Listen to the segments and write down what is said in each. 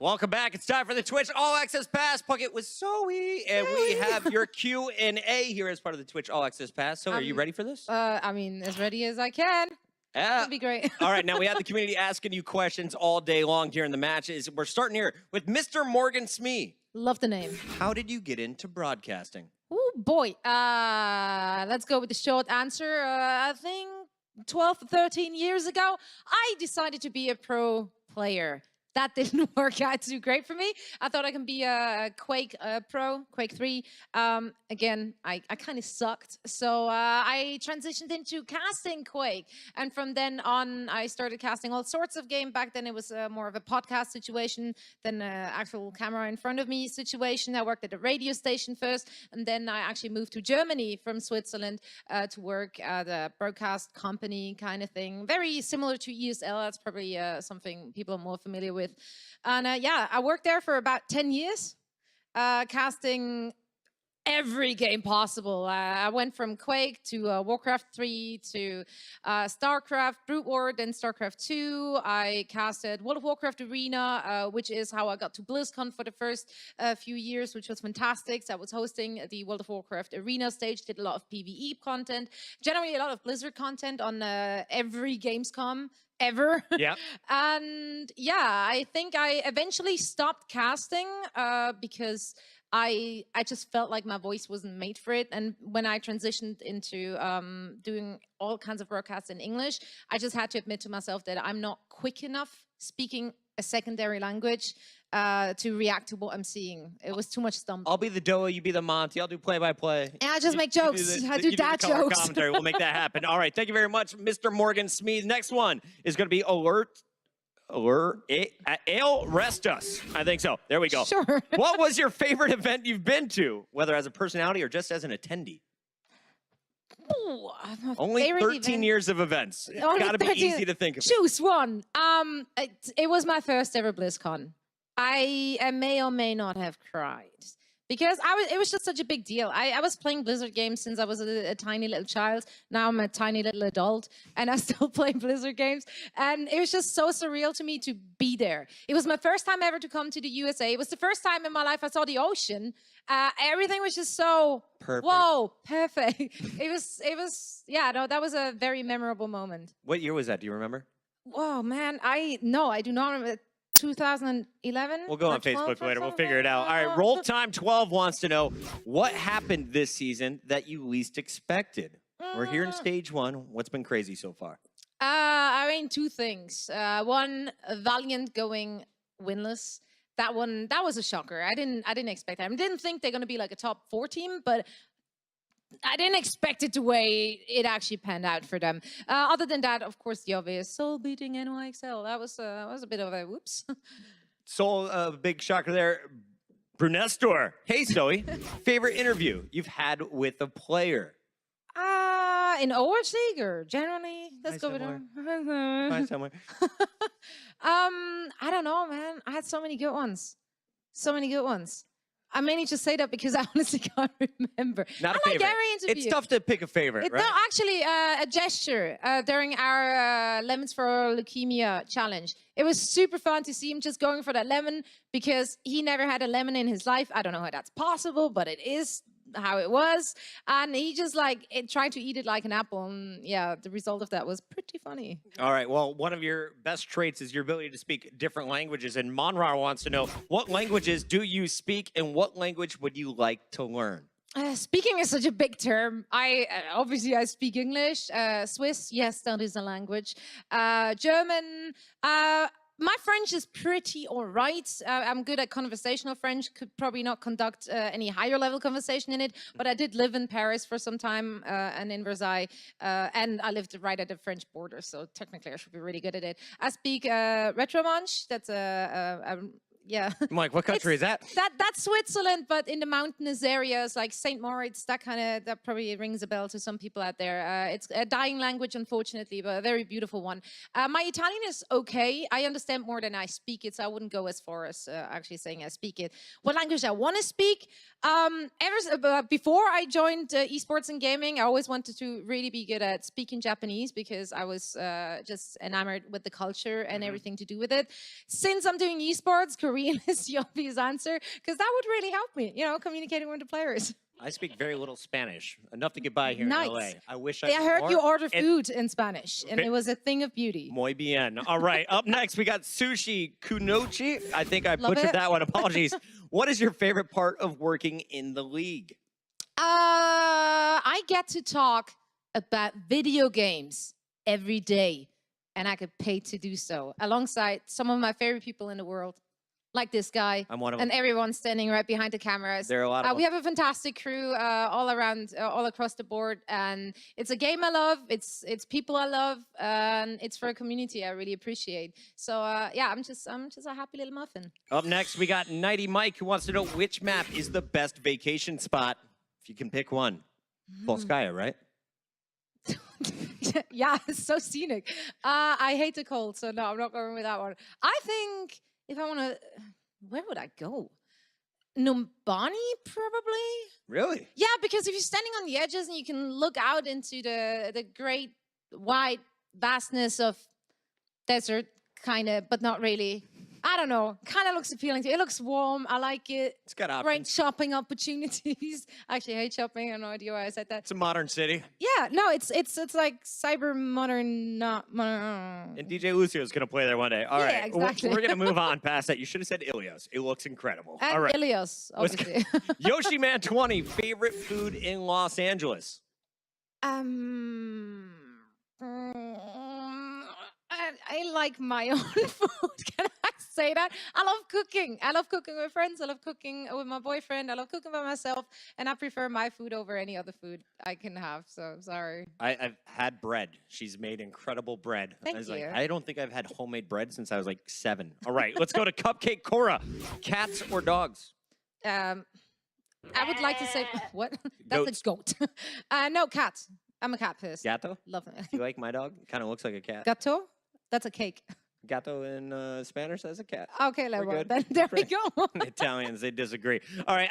Welcome back. It's time for the Twitch All Access Pass. Puckett with Zoe, and we have your Q&A here as part of the Twitch All Access Pass. So, are you ready for this? I mean, as ready as I can. That'd be great. All right, now we have the community asking you questions all day long during the matches. We're starting here with Mr. Morgan Smee. Love the name. How did you get into broadcasting? Oh boy. Let's go with the short answer. I think 12, 13 years ago, I decided to be a pro player. That didn't work out too great for me. I thought I can be a Quake pro, Quake 3. Again, I kind of sucked. So I transitioned into casting Quake. And from then on, I started casting all sorts of games. Back then, it was more of a podcast situation than an actual camera in front of me situation. I worked at a radio station first. And then I actually moved to Germany from Switzerland to work at a broadcast company kind of thing. Very similar to ESL. That's probably something people are more familiar with. And yeah, I worked there for about 10 years, casting every game possible. I went from Quake to Warcraft 3 to StarCraft, Brood War, then StarCraft 2. I casted World of Warcraft Arena, which is how I got to BlizzCon for the first few years, which was fantastic. So I was hosting the World of Warcraft Arena stage, did a lot of PvE content, generally a lot of Blizzard content on every Gamescom ever. Yeah. And yeah, I think I eventually stopped casting because I just felt like my voice wasn't made for it. And when I transitioned into doing all kinds of broadcasts in English, I just had to admit to myself that I'm not quick enough speaking a secondary language to react to what I'm seeing. It was too much stumbling. I'll be the Doa, you be the Monty. I'll do play-by-play. And I just make jokes. I do dad jokes. Commentary. We'll make that happen. All right, thank you very much, Mr. Morgan Smee. Next one is going to be Ale Rest Us. I think so. There we go. Sure. What was your favorite event you've been to, whether as a personality or just as an attendee? Ooh, only 13 years of events. It's got to be easy to think of. Choose one. It was my first ever BlizzCon. I may or may not have cried because it was just such a big deal. I was playing Blizzard games since I was a tiny little child. Now I'm a tiny little adult and I still play Blizzard games. And it was just so surreal to me to be there. It was my first time ever to come to the USA. It was the first time in my life I saw the ocean. Everything was just so perfect. Whoa, perfect. It was, yeah, no, that was a very memorable moment. What year was that? Do you remember? Whoa, man, I do not remember. 2011? We'll go on Facebook later. We'll figure it out. All right, Roll Time 12 wants to know what happened this season that you least expected. We're here in stage one. What's been crazy so far? I mean, two things. One, Valiant going winless. That was a shocker. I didn't expect that. I didn't think they're going to be like a top 4 team, but I didn't expect it the way it actually panned out for them. Other than that, of course, the obvious Soul beating NYXL. That was a bit of a whoops. Soul, big shocker there. Brunestor. Hey, Zoe. Favorite interview you've had with a player? In Overwatch League or generally? Let's go with Find somewhere. I don't know, man. I had so many good ones. So many good ones. I mainly just say that because I honestly can't remember. Not a favorite. It's tough to pick a favorite, right? No, actually, a gesture during our Lemons for Leukemia challenge. It was super fun to see him just going for that lemon because he never had a lemon in his life. I don't know how that's possible, but it is how it was. And he just tried to eat it like an apple. And yeah, the result of that was pretty funny. All right. Well, one of your best traits is your ability to speak different languages. And Monrar wants to know, what languages do you speak and what language would you like to learn? Speaking is such a big term. Obviously I speak English. Swiss, yes, that is a language. German. My French is pretty all right. I'm good at conversational French. Could probably not conduct any higher level conversation in it, but I did live in Paris for some time and in Versailles, and I lived right at the French border, so technically I should be really good at it. I speak Retromanche. That's yeah. Mike, what country is that? That's Switzerland, but in the mountainous areas like St. Moritz, that probably rings a bell to some people out there. It's a dying language, unfortunately, but a very beautiful one. My Italian is okay. I understand more than I speak it, so I wouldn't go as far as actually saying I speak it. What language I want to speak? Before I joined esports and gaming, I always wanted to really be good at speaking Japanese because I was just enamored with the culture and everything to do with it. Since I'm doing esports, Korean is the obvious answer, because that would really help me, you know, communicating with the players. I speak very little Spanish, enough to get by here Nice. in LA. I wish I I knew heard more. you order And- food in Spanish, and it was a thing of beauty. Muy bien. All right, up next, we got Sushi Kunochi. I think I Love butchered it. that one. Apologies. What is your favorite part of working in the league? I get to talk about video games every day, and I get paid to do so, alongside some of my favorite people in the world, like this guy. I'm one of And them. everyone standing right behind the cameras. There are a lot of We them. have a fantastic crew all around, all across the board, and it's a game I love. It's people I love, and it's for a community I really appreciate. So yeah, I'm just a happy little muffin. Up next, we got Nighty Mike, who wants to know which map is the best vacation spot. If you can pick one. Volskaya, right? Yeah, it's so scenic. I hate the cold, so no, I'm not going with that one. I think if I want to, where would I go? Numbani, probably. Really? Yeah, because if you're standing on the edges and you can look out into the great wide vastness of desert, kind of, but not really. I don't know. Kind of looks appealing to me. It looks warm. I like it. It's got options. Great shopping opportunities. Actually, I hate shopping. I have no idea why I said that. It's a modern city. Yeah, no, it's like cyber modern, not modern. And DJ Lucio is going to play there one day. All Yeah, right, exactly. We're going to move on past that. You should have said Ilios. It looks incredible. And All right. Ilios, Let's go. obviously. Yoshi Man 20, favorite food in Los Angeles? I like my own food. Can I say that? I love cooking. I love cooking with friends. I love cooking with my boyfriend. I love cooking by myself. And I prefer my food over any other food I can have. So sorry. I've had bread. She's made incredible bread. Thank I was you. like, I don't think I've had homemade bread since I was like 7. All right, let's go to Cupcake Cora. Cats or dogs? I would like to say, what? That's Goats. a goat. No, cat. I'm a cat person. Gato? Love it. You like my dog? Kind of looks like a cat. Gato? That's a cake. Gato in Spanish, that's a cat. Okay, We're well, good. then there we Great. go. Italians, they disagree. All right,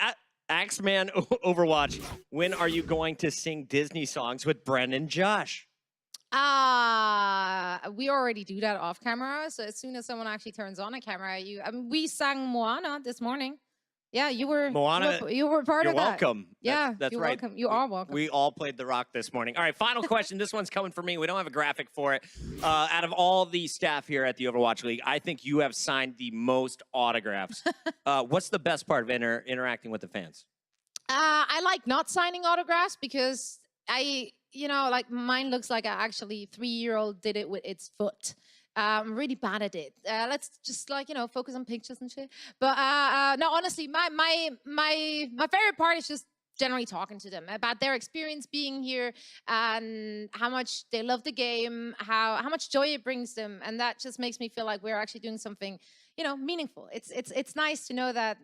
Axeman Overwatch. When are you going to sing Disney songs with Bren and Josh? We already do that off camera. So as soon as someone actually turns on a camera, we sang Moana this morning. Yeah, you were Moana, You were part You're of that. welcome. Yeah, that's you're right. welcome. You are welcome. We all played The Rock this morning. All right, final question. This one's coming from me. We don't have a graphic for it. Out of all the staff here at the Overwatch League, I think you have signed the most autographs. What's the best part of interacting with the fans? I like not signing autographs because like mine looks like a actually 3-year-old did it with its foot. I'm really bad at it. Let's just focus on pictures and shit. But no, honestly, my favorite part is just generally talking to them about their experience being here and how much they love the game, how much joy it brings them, and that just makes me feel like we're actually doing something, meaningful. It's nice to know that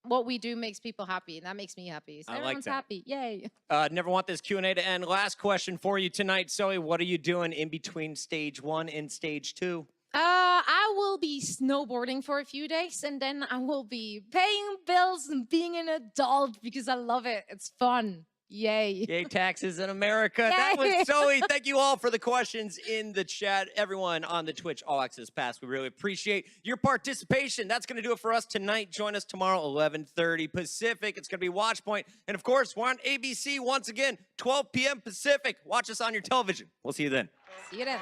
what we do makes people happy, and that makes me happy. So I like everyone's that. happy. Yay. Never want this Q&A to end. Last question for you tonight. Zoe, what are you doing in between stage 1 and stage 2? I will be snowboarding for a few days, and then I will be paying bills and being an adult because I love it. It's fun. Yay. Yay, taxes in America. That Yay. was Zoe. Thank you all for the questions in the chat. Everyone on the Twitch All Access Pass, we really appreciate your participation. That's going to do it for us tonight. Join us tomorrow, 11:30 Pacific. It's going to be Watchpoint. And of course, we're on ABC once again, 12 p.m. Pacific. Watch us on your television. We'll see you then. See you then.